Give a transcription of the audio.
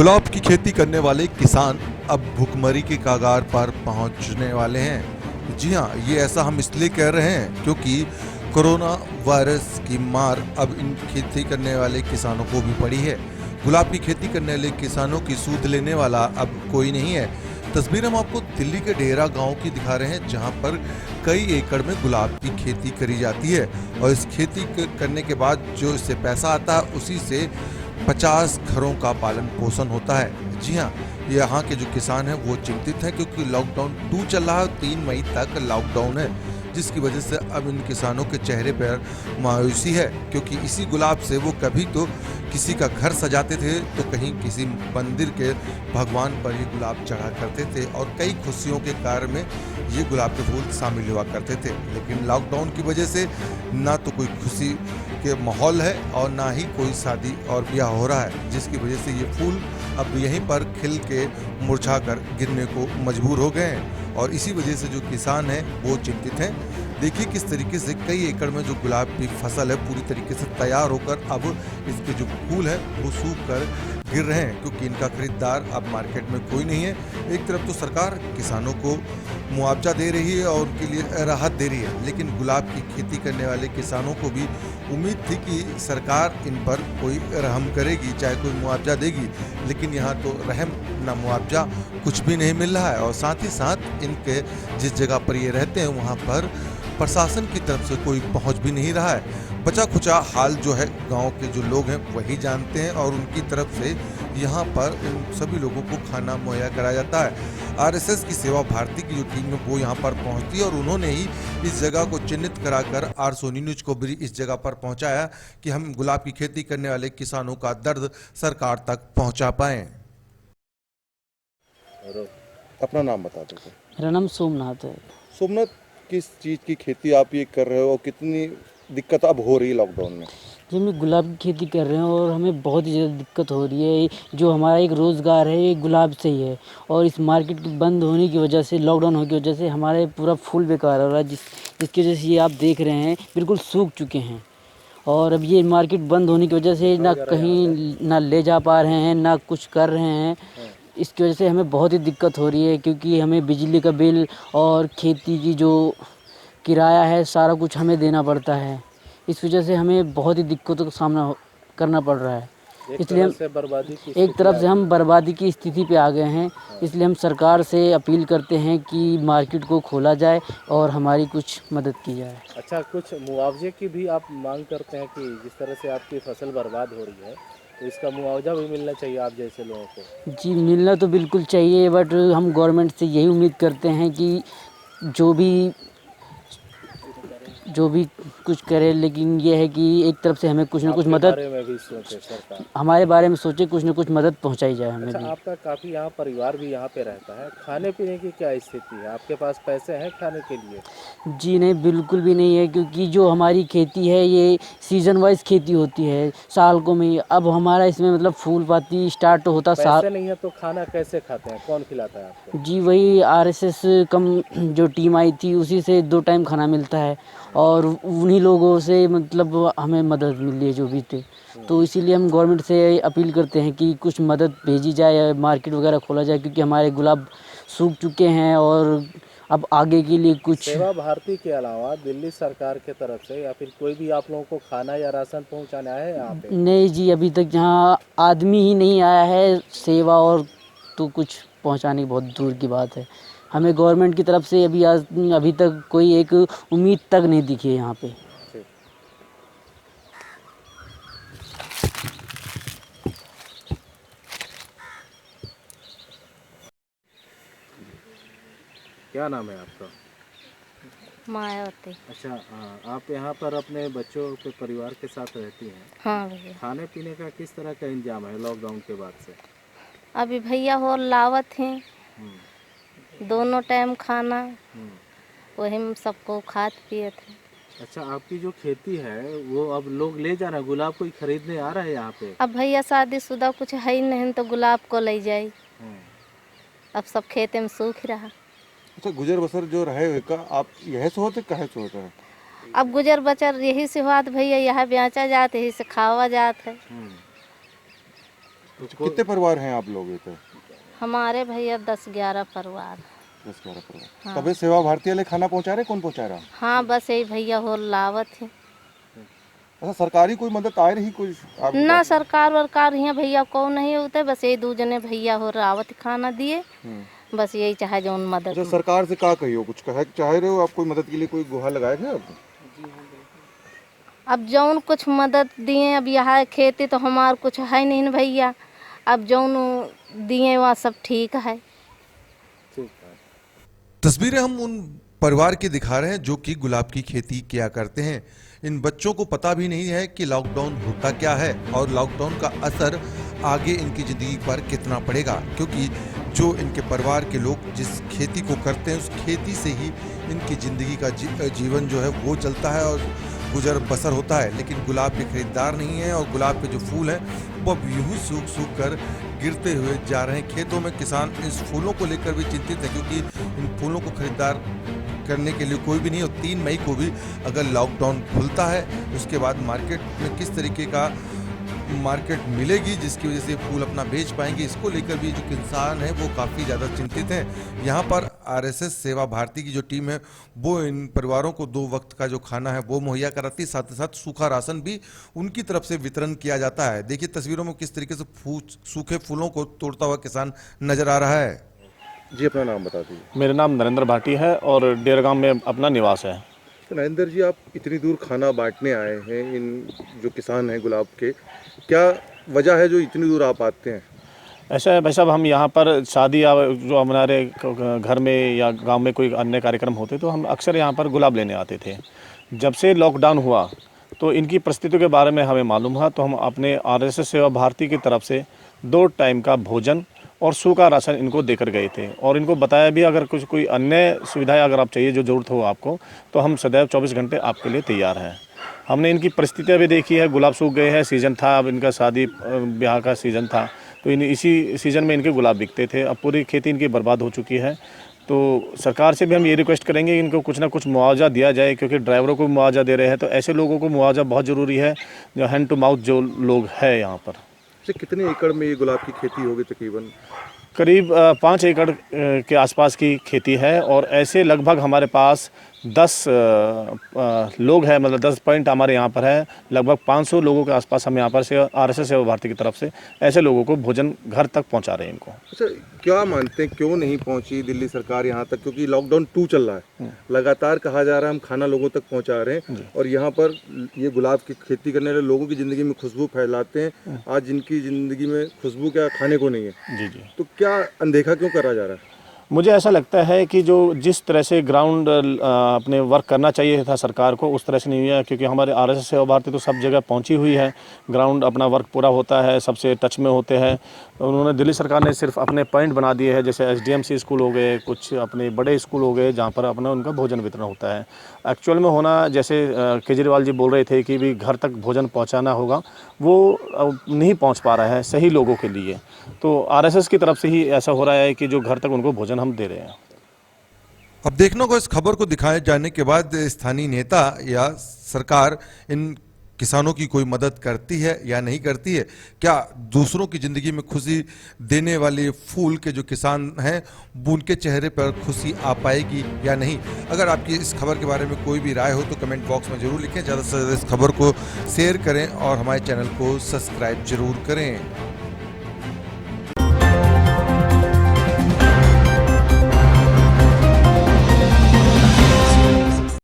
गुलाब की खेती करने वाले किसान अब भुखमरी के कगार पर पहुंचने वाले हैं। जी हां, ये ऐसा हम इसलिए कह रहे हैं क्योंकि कोरोना वायरस की मार अब इन खेती करने वाले किसानों को भी पड़ी है। गुलाब की खेती करने वाले किसानों की सूद लेने वाला अब कोई नहीं है। तस्वीर हम आपको दिल्ली के डेरा गांव की दिखा रहे हैं, जहां पर कई एकड़ में गुलाब की खेती करी जाती है और इस खेती करने के बाद जो इससे पैसा आता है उसी से 50 घरों का पालन पोषण होता है। जी हाँ, यहाँ के जो किसान हैं वो चिंतित हैं क्योंकि लॉकडाउन 2 चल रहा है, 3 मई तक लॉकडाउन है, जिसकी वजह से अब इन किसानों के चेहरे पर मायूसी है क्योंकि इसी गुलाब से वो कभी तो किसी का घर सजाते थे तो कहीं किसी मंदिर के भगवान पर ये गुलाब चढ़ा करते थे और कई खुशियों के कार्य में ये गुलाब के फूल शामिल हुआ करते थे। लेकिन लॉकडाउन की वजह से ना तो कोई खुशी के माहौल है और ना ही कोई शादी और ब्याह हो रहा है, जिसकी वजह से ये फूल अब यहीं पर खिल के मुरझा कर गिरने को मजबूर हो गए हैं और इसी वजह से जो किसान हैं वो चिंतित हैं। देखिए किस तरीके से कई एकड़ में जो गुलाब की फसल है पूरी तरीके से तैयार होकर अब इसके जो फूल है वो सूख कर गिर रहे हैं क्योंकि इनका खरीदार अब मार्केट में कोई नहीं है। एक तरफ तो सरकार किसानों को मुआवजा दे रही है और उनके लिए राहत दे रही है, लेकिन गुलाब की खेती करने वाले किसानों को भी उम्मीद थी कि सरकार इन पर कोई रहम करेगी, चाहे कोई मुआवजा देगी, लेकिन यहाँ तो रहम ना मुआवजा कुछ भी नहीं मिल रहा है और साथ ही साथ इनके जिस जगह पर ये रहते हैं वहाँ पर प्रशासन की तरफ से कोई पहुंच भी नहीं रहा है। बचा खुचा हाल जो है गांव के जो लोग हैं वही जानते हैं और उनकी तरफ से यहाँ पर इन सभी लोगों को खाना मुहैया कराया जाता है। आरएसएस की सेवा भारती की जो टीम है वो यहाँ पर पहुंचती है और उन्होंने ही इस जगह को चिन्हित कराकर आर सोनी न्यूज को भी इस जगह पर पहुंचाया कि हम गुलाब की खेती करने वाले किसानों का दर्द सरकार तक पहुँचा पाएँ। अपना नाम बता दो। मेरा नाम सोमनाथ है। सोमनाथ, किस चीज़ की खेती आप ये कर रहे हो और कितनी दिक्कत अब हो रही है लॉकडाउन में? जी, हम गुलाब की खेती कर रहे हैं और हमें बहुत ही ज़्यादा दिक्कत हो रही है। जो हमारा एक रोज़गार है ये गुलाब से ही है और इस मार्केट के बंद होने की वजह से, लॉकडाउन होने की वजह से हमारे पूरा फूल बेकार हो रहा है, जिसकी वजह से ये आप देख रहे हैं बिल्कुल सूख चुके हैं। और अब ये मार्केट बंद होने की वजह से ना कहीं ना ले जा पा रहे हैं, ना कुछ कर रहे हैं। इसकी वजह से हमें बहुत ही दिक्कत हो रही है क्योंकि हमें बिजली का बिल और खेती की जो किराया है सारा कुछ हमें देना पड़ता है। इस वजह से हमें बहुत ही दिक्कतों का सामना करना पड़ रहा है। इसलिए एक तरफ से हम बर्बादी की स्थिति पे आ गए हैं। इसलिए हम सरकार से अपील करते हैं कि मार्केट को खोला जाए और हमारी कुछ मदद की जाए। अच्छा, कुछ मुआवजे की भी आप मांग करते हैं कि जिस तरह से आपकी फसल बर्बाद हो रही है तो इसका मुआवजा भी मिलना चाहिए आप जैसे लोगों को? जी, मिलना तो बिल्कुल चाहिए, बट हम गवर्नमेंट से यही उम्मीद करते हैं कि जो भी कुछ करे, लेकिन ये है कि एक तरफ से हमें कुछ ना कुछ मदद, बारे में भी सोचे सरकार, हमारे बारे में सोचे, कुछ ना कुछ मदद पहुंचाई जाए हमें अच्छा, भी। आपका काफ़ी यहाँ परिवार भी यहाँ पे रहता है, खाने पीने की क्या स्थिति है? आपके पास पैसे हैं खाने के लिए? जी नहीं, बिल्कुल भी नहीं है क्योंकि जो हमारी खेती है ये सीज़न वाइज खेती होती है, साल को में। अब हमारा इसमें मतलब फूल पाती स्टार्ट होता पैसे साल। नहीं है तो खाना कैसे खाते हैं? कौन खिलाता है आपको? जी, वही आरएसएस कम जो टीम आई थी उसी से 2 टाइम खाना मिलता है और उन्हीं लोगों से मतलब हमें मदद मिली है जो भी थे। तो इसीलिए हम गवर्नमेंट से अपील करते हैं कि कुछ मदद भेजी जाए, मार्केट वगैरह खोला जाए क्योंकि हमारे गुलाब सूख चुके हैं और अब आगे के लिए कुछ। सेवा भारती के अलावा दिल्ली सरकार के तरफ से या फिर कोई भी आप लोगों को खाना या राशन पहुँचाना है यहाँ पे? नहीं जी, अभी तक यहाँ आदमी ही नहीं आया है सेवा, और तो कुछ पहुँचाने की बहुत दूर की बात है। हमें गवर्नमेंट की तरफ से अभी तक कोई एक उम्मीद तक नहीं दिखी है यहाँ पे। ठीक। क्या नाम है आपका? मायावती। अच्छा, आप यहाँ पर अपने बच्चों के परिवार के साथ रहती हैं। हाँ भैया, खाने पीने का किस तरह का इंतजाम है लॉकडाउन के बाद से? अभी भैया हो लावत हैं हम्म, दोनों टाइम खाना, हम्म। वही हम सबको खात पिए थे। अच्छा, आपकी जो खेती है वो अब लोग ले जा रहे हैं, गुलाब कोई खरीदने आ रहा है यहाँ पे? अब भैया शादीशुदा कुछ है ही नहीं तो गुलाब को ले जाई। हम्म। अब सब खेते में सूख रहा। अच्छा, गुजर बसर जो रहे हुए का आप यह सोचते कहे सोच रहे? अब गुजर बचर यही से हुआ भैया, यहाँ बेचा जात यही से खावा जात है। कितने परिवार हैं आप लोग इधर? हमारे भैया 10-11 परिवार। 10-11 परिवार। हाँ। तबे सेवा भारती वाले खाना पहुंचा रहे, कौन पहुंचा रहा? हाँ बस यही भैया हो लावत है। अच्छा, सरकारी कोई मदद आ रही कुछ आप? ना सरकार वरकार यहाँ भैया को नहीं होते, बस यही 2 जने भैया हो रावत खाना दिए, बस यही चाहे जो उन मदद। अच्छा, सरकार से क्या कहियो, कुछ कह चाह रहे हो आप? कोई मदद के लिए कोई गुहार लगाए थे आप? अब जौन कुछ मदद दिए, अब यहाँ खेती तो हमार कुछ है नहीं न भैया, अब जौन दिए वहाँ सब ठीक है। तस्वीरें हम उन परिवार की दिखा रहे हैं जो कि गुलाब की खेती किया करते हैं। इन बच्चों को पता भी नहीं है कि लॉकडाउन होता क्या है और लॉकडाउन का असर आगे इनकी जिंदगी पर कितना पड़ेगा, क्योंकि जो इनके परिवार के लोग जिस खेती को करते हैं उस खेती से ही इनकी जिंदगी का जीवन जो है वो चलता है और गुजर बसर होता है। लेकिन गुलाब के खरीदार नहीं है और गुलाब के जो फूल हैं वो अब यूं सूख सूख कर गिरते हुए जा रहे हैं। खेतों में किसान इस फूलों को लेकर भी चिंतित है, क्योंकि इन फूलों को खरीदार करने के लिए कोई भी नहीं। और 3 मई को भी अगर लॉकडाउन खुलता है उसके बाद मार्केट में किस तरीके का मार्केट मिलेगी जिसकी वजह से फूल अपना बेच पाएंगे, इसको लेकर भी जो किसान है वो काफ़ी ज़्यादा चिंतित हैं। यहाँ पर आरएसएस सेवा भारती की जो टीम है वो इन परिवारों को 2 वक्त का जो खाना है वो मुहैया कराती है, साथ ही साथ सूखा राशन भी उनकी तरफ से वितरण किया जाता है। देखिए तस्वीरों में किस तरीके से सूखे फूलों को तोड़ता हुआ किसान नजर आ रहा है। जी, अपना नाम बता दीजिए। मेरा नाम नरेंद्र भाटी है और डेरगांव में अपना निवास है। तो नरेंद्र जी, आप इतनी दूर खाना बांटने आए हैं, इन जो किसान हैं गुलाब के, क्या वजह है जो इतनी दूर आप आते हैं? ऐसा है भाई साहब, हम यहाँ पर शादी या जो हमारे घर में या गांव में कोई अन्य कार्यक्रम होते तो हम अक्सर यहाँ पर गुलाब लेने आते थे। जब से लॉकडाउन हुआ तो इनकी परिस्थितियों के बारे में हमें मालूम हुआ, तो हम अपने आरएसएस सेवा भारती की तरफ से 2 टाइम का भोजन और सूखा राशन इनको देकर गए थे और इनको बताया भी अगर कुछ कोई अन्य सुविधाएं अगर आप चाहिए जो ज़रूरत हो आपको, तो हम सदैव 24 घंटे आपके लिए तैयार हैं। हमने इनकी परिस्थितियां भी देखी है, गुलाब सूख गए हैं, सीज़न था, अब इनका शादी ब्याह का सीज़न था तो इसी सीज़न में इनके गुलाब बिकते थे। अब पूरी खेती इनकी बर्बाद हो चुकी है। तो सरकार से भी हम ये रिक्वेस्ट करेंगे इनको कुछ ना कुछ मुआवजा दिया जाए, क्योंकि ड्राइवरों को मुआवजा दे रहे हैं तो ऐसे लोगों को मुआवजा बहुत ज़रूरी है जो हैंड टू माउथ जो लोग हैं यहाँ पर। कितने एकड़ में ये गुलाब की खेती होगी तकरीबन? करीब 5 एकड़ के आसपास की खेती है और ऐसे लगभग हमारे पास 10 लोग हैं, मतलब 10 पॉइंट हमारे यहाँ पर है। लगभग 500 लोगों के आसपास हम यहाँ पर से आरएसएस सेवा भारती की तरफ से ऐसे लोगों को भोजन घर तक पहुँचा रहे हैं इनको। अच्छा, क्या मानते हैं क्यों नहीं पहुँची दिल्ली सरकार यहाँ तक? क्योंकि लॉकडाउन 2 चल रहा है, लगातार कहा जा रहा है हम खाना लोगों तक पहुँचा रहे हैं और यहाँ पर ये गुलाब की खेती करने वाले लोगों की ज़िंदगी में खुशबू फैलाते हैं। आज जिनकी ज़िंदगी में खुशबू क्या खाने को नहीं है, जी जी, तो क्या अनदेखा क्यों करा जा रहा है? मुझे ऐसा लगता है कि जो जिस तरह से ग्राउंड अपने वर्क करना चाहिए था सरकार को उस तरह से नहीं हुआ, क्योंकि हमारे आरएसएस सेवा भारती तो सब जगह पहुंची हुई है, ग्राउंड अपना वर्क पूरा होता है, सबसे टच में होते हैं। उन्होंने दिल्ली सरकार ने सिर्फ अपने पॉइंट बना दिए हैं, जैसे एसडीएमसी स्कूल हो गए, कुछ अपने बड़े स्कूल हो गए जहाँ पर अपना उनका भोजन वितरण होता है। एक्चुअल में होना, जैसे केजरीवाल जी बोल रहे थे कि भी घर तक भोजन पहुँचाना होगा, वो नहीं पहुँच पा रहा है सही लोगों के लिए। तो आरएसएस की तरफ से ही ऐसा हो रहा है कि जो घर तक उनको भोजन हम दे रहे हैं। अब देखने को इस खबर को दिखाए जाने के बाद स्थानीय नेता या सरकार इन किसानों की कोई मदद करती है या नहीं करती है। क्या दूसरों की जिंदगी में खुशी देने वाले फूल के जो किसान हैं उनके चेहरे पर खुशी आ पाएगी या नहीं? अगर आपकी इस खबर के बारे में कोई भी राय हो तो कमेंट बॉक्स में जरूर लिखें। ज़्यादा से ज़्यादा इस खबर को शेयर करें और हमारे चैनल को सब्सक्राइब जरूर करें।